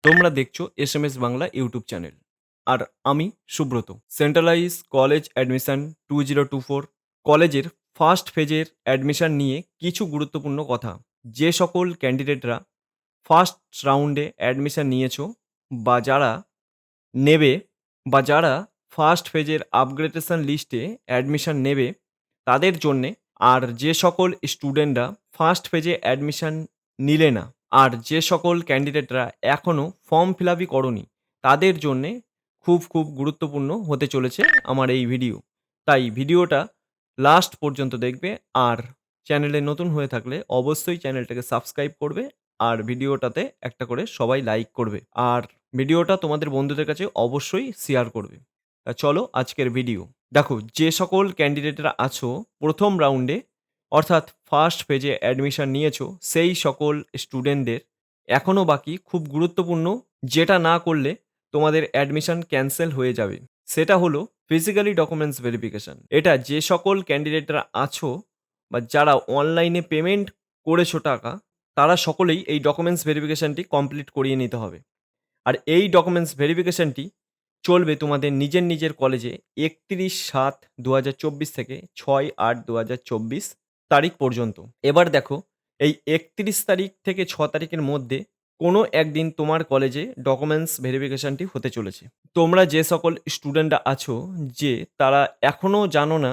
তোমরা দেখছো SMS Bangla YouTube channel. আর আমি সুব্রত। সেন্ট্রালাইজ কলেজ অ্যাডমিশন 2024 কলেজের ফার্স্ট ফেজের অ্যাডমিশন নিয়ে কিছু গুরুত্বপূর্ণ কথা। যে সকল ক্যান্ডিডেটরা ফার্স্ট রাউন্ডে অ্যাডমিশন নিয়েছো বা যারা নেবে বা যারা ফার্স্ট ফেজের আপগ্রেডেশন লিস্টে অ্যাডমিশন নেবে তাদের জন্যে, আর যে সকল স্টুডেন্টরা ফার্স্ট ফেজে অ্যাডমিশন নিলে না, আর যে সকল ক্যান্ডিডেটরা এখনও ফর্ম ফিল আপই করনি তাদের জন্যে খুব গুরুত্বপূর্ণ হতে চলেছে আমার এই ভিডিও। তাই ভিডিওটা লাস্ট পর্যন্ত দেখবে, আর চ্যানেলে নতুন হয়ে থাকলে অবশ্যই চ্যানেলটাকে সাবস্ক্রাইব করবে, আর ভিডিওটাতে একটা করে সবাই লাইক করবে, আর ভিডিওটা তোমাদের বন্ধুদের কাছে অবশ্যই শেয়ার করবে। তা চলো আজকের ভিডিও দেখো। যে সকল ক্যান্ডিডেটরা আছো প্রথম রাউন্ডে অর্থাৎ ফার্স্ট ফেজে অ্যাডমিশন নিয়েছো সেই সকল স্টুডেন্টদের এখনও বাকি খুব গুরুত্বপূর্ণ, যেটা না করলে তোমাদের অ্যাডমিশন ক্যান্সেল হয়ে যাবে, সেটা হলো ফিজিক্যালি ডকুমেন্টস ভেরিফিকেশন। এটা যে সকল ক্যান্ডিডেটরা আছো বা যারা অনলাইনে পেমেন্ট করেছো টাকা, তারা সকলেই এই ডকুমেন্টস ভেরিফিকেশনটি কমপ্লিট করিয়ে নিতে হবে। আর এই ডকুমেন্টস ভেরিফিকেশনটি চলবে তোমাদের নিজের কলেজে 31/7/2024 থেকে 6/8/2024 তারিখ পর্যন্ত। এবার দেখো, এই 31 তারিখ থেকে 6 তারিখের মধ্যে কোনো একদিন তোমার কলেজে ডকুমেন্টস ভেরিফিকেশনটি হতে চলেছে। তোমরা যে সকল স্টুডেন্টরা আছো যে তারা এখনও জানো না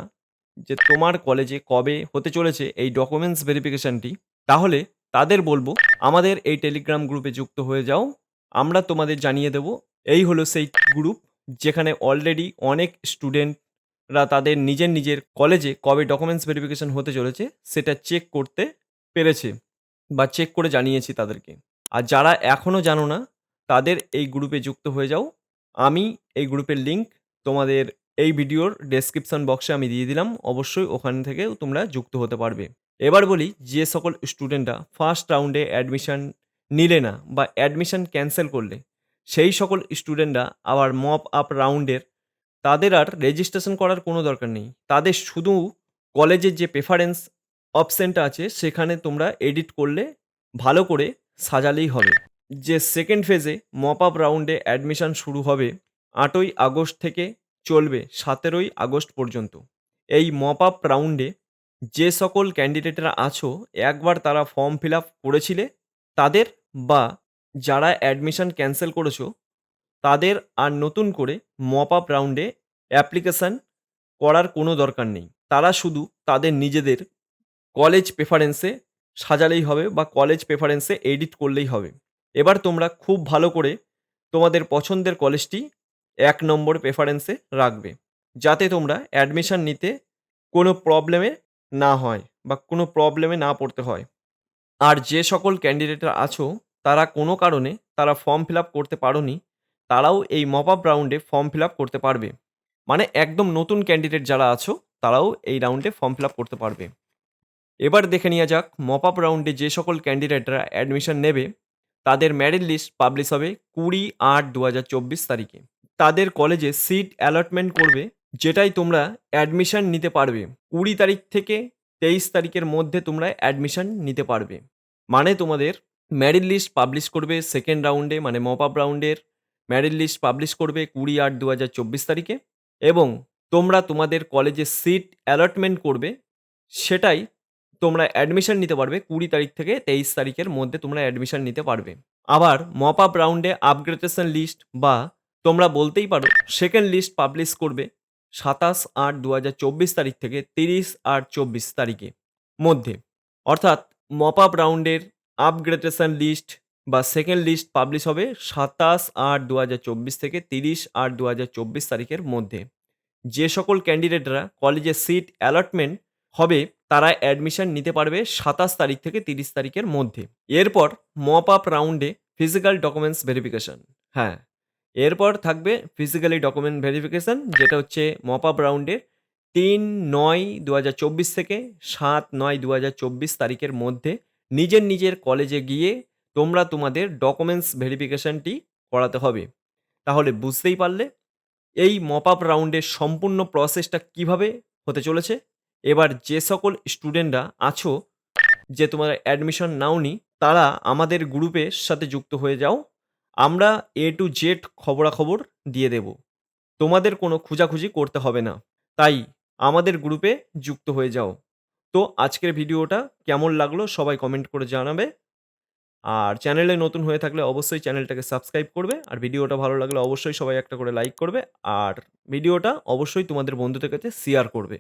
যে তোমার কলেজে কবে হতে চলেছে এই ডকুমেন্টস ভেরিফিকেশনটি, তাহলে তাদের বলবো আমাদের এই টেলিগ্রাম গ্রুপে যুক্ত হয়ে যাও। আমরা তোমাদের জানিয়ে দেব। এই হলো সেই গ্রুপ যেখানে অলরেডি অনেক স্টুডেন্টরা তাদের নিজের কলেজে কবে ডকুমেন্টস ভেরিফিকেশন হতে চলেছে সেটা চেক করতে পেরেছে বা চেক করে জানিয়েছি তাদেরকে। আর যারা এখনও জানো না তাদের এই গ্রুপে যুক্ত হয়ে যাও। আমি এই গ্রুপের লিঙ্ক তোমাদের এই ভিডিওর ডেসক্রিপশন বক্সে আমি দিয়ে দিলাম, অবশ্যই ওখান থেকেও তোমরা যুক্ত হতে পারবে। এবার বলি, যে সকল স্টুডেন্টরা ফার্স্ট রাউন্ডে অ্যাডমিশন নিলে না বা অ্যাডমিশন ক্যান্সেল করলে, সেই সকল স্টুডেন্টরা আবার মপ আপ রাউন্ডের তাদের আর রেজিস্ট্রেশন করার কোনো দরকার নেই। তাদের শুধু কলেজের যে প্রেফারেন্স অপশনটা আছে সেখানে তোমরা এডিট করলে ভালো করে সাজালেই হবে। যে সেকেন্ড ফেজে মপ আপ রাউন্ডে অ্যাডমিশন শুরু হবে 8ই আগস্ট থেকে, চলবে 17ই আগস্ট পর্যন্ত। এই মপ আপ রাউন্ডে যে সকল ক্যান্ডিডেটরা আছো একবার তারা ফর্ম ফিল আপ করেছিলে তাদের, বা যারা অ্যাডমিশন ক্যান্সেল করেছো তাদের আর নতুন করে মপ আপ রাউন্ডে অ্যাপ্লিকেশান করার কোনো দরকার নেই। তারা শুধু তাদের নিজেদের কলেজ প্রেফারেন্সে সাজালেই হবে বা কলেজ প্রেফারেন্সে এডিট করলেই হবে। এবার তোমরা খুব ভালো করে তোমাদের পছন্দের কলেজটি 1 নম্বর প্রেফারেন্সে রাখবে, যাতে তোমরা অ্যাডমিশন নিতে কোনো প্রবলেমে না হয় বা কোনো প্রবলেমে না পড়তে হয়। আর যে সকল ক্যান্ডিডেটরা আছো তারা কোনো কারণে তারা ফর্ম ফিল আপ করতে পারোনি, তারাও এই মপ আপ রাউন্ডে ফর্ম ফিল আপ করতে পারবে। মানে একদম নতুন ক্যান্ডিডেট যারা আছো তারাও এই রাউন্ডে ফর্ম ফিল আপ করতে পারবে। এবার দেখে নেওয়া যাক মপ আপ রাউন্ডে যে সকল ক্যান্ডিডেটরা অ্যাডমিশন নেবে তাদের মেরিট লিস্ট পাবলিশ হবে 20/8/2024 তারিখে। তাদের কলেজে সিট অ্যালটমেন্ট করবে, যেটাই তোমরা অ্যাডমিশন নিতে পারবে। 20 তারিখ থেকে 23 তারিখের মধ্যে তোমরা অ্যাডমিশন নিতে পারবে। মানে তোমাদের মেরিট লিস্ট পাবলিশ করবে সেকেন্ড রাউন্ডে, মানে মপ আপ রাউন্ডের মেরিট লিস্ট পাবলিশ করবে 20/8/2024 তারিখে, এবং তোমরা তোমাদের কলেজে সিট অ্যালটমেন্ট করবে, সেটাই তোমরা অ্যাডমিশন নিতে পারবে 20 তারিখ থেকে 23 তারিখের মধ্যে তোমরা অ্যাডমিশন নিতে পারবে। আবার মপ আপ রাউন্ডে আপগ্রেডেশন লিস্ট বা তোমরা বলতেই পারো সেকেন্ড লিস্ট পাবলিশ করবে 27/8/2024 তারিখ থেকে 30/8/24 তারিখে মধ্যে। অর্থাৎ মপ আপ রাউন্ডের আপগ্রেডেশন লিস্ট বা সেকেন্ড লিস্ট পাবলিশ হবে 27/8/2024 থেকে 30/8/2024 তারিখের মধ্যে। যে সকল ক্যান্ডিডেটরা কলেজে সিট অ্যালটমেন্ট হবে তারা অ্যাডমিশন নিতে পারবে 27 তারিখ থেকে 30 তারিখের মধ্যে। এরপর মপ আপ রাউন্ডে ফিজিক্যাল ডকুমেন্টস ভেরিফিকেশন। হ্যাঁ, এরপর থাকবে ফিজিক্যালি ডকুমেন্ট ভেরিফিকেশন, যেটা হচ্ছে মপ আপ রাউন্ডে 3/9/2024 থেকে 7/9/2024 তারিখের মধ্যে নিজের কলেজে গিয়ে তোমরা তোমাদের ডকুমেন্টস ভেরিফিকেশনটি করাতে হবে। তাহলে বুঝতেই পারলে এই মপ আপ রাউন্ডের সম্পূর্ণ প্রসেসটা কিভাবে হতে চলেছে। এবার যে সকল স্টুডেন্টরা আছো যে তোমরা অ্যাডমিশন নাওনি তারা আমাদের গ্রুপের সাথে যুক্ত হয়ে যাও। আমরা A to Z খবরাখবর দিয়ে দেব। তোমাদের কোনো খোঁজাখুঁজি করতে হবে না। তাই আমাদের গ্রুপে যুক্ত হয়ে যাও। তো আজকের ভিডিওটা কেমন লাগলো সবাই কমেন্ট করে জানাবে। আর চ্যানেলে নতুন হয়ে থাকলে অবশ্যই চ্যানেলটাকে সাবস্ক্রাইব করবে। আর ভিডিওটা ভালো লাগলে অবশ্যই সবাই একটা করে লাইক করবে। আর ভিডিওটা অবশ্যই তোমাদের বন্ধুদের কাছে শেয়ার করবে।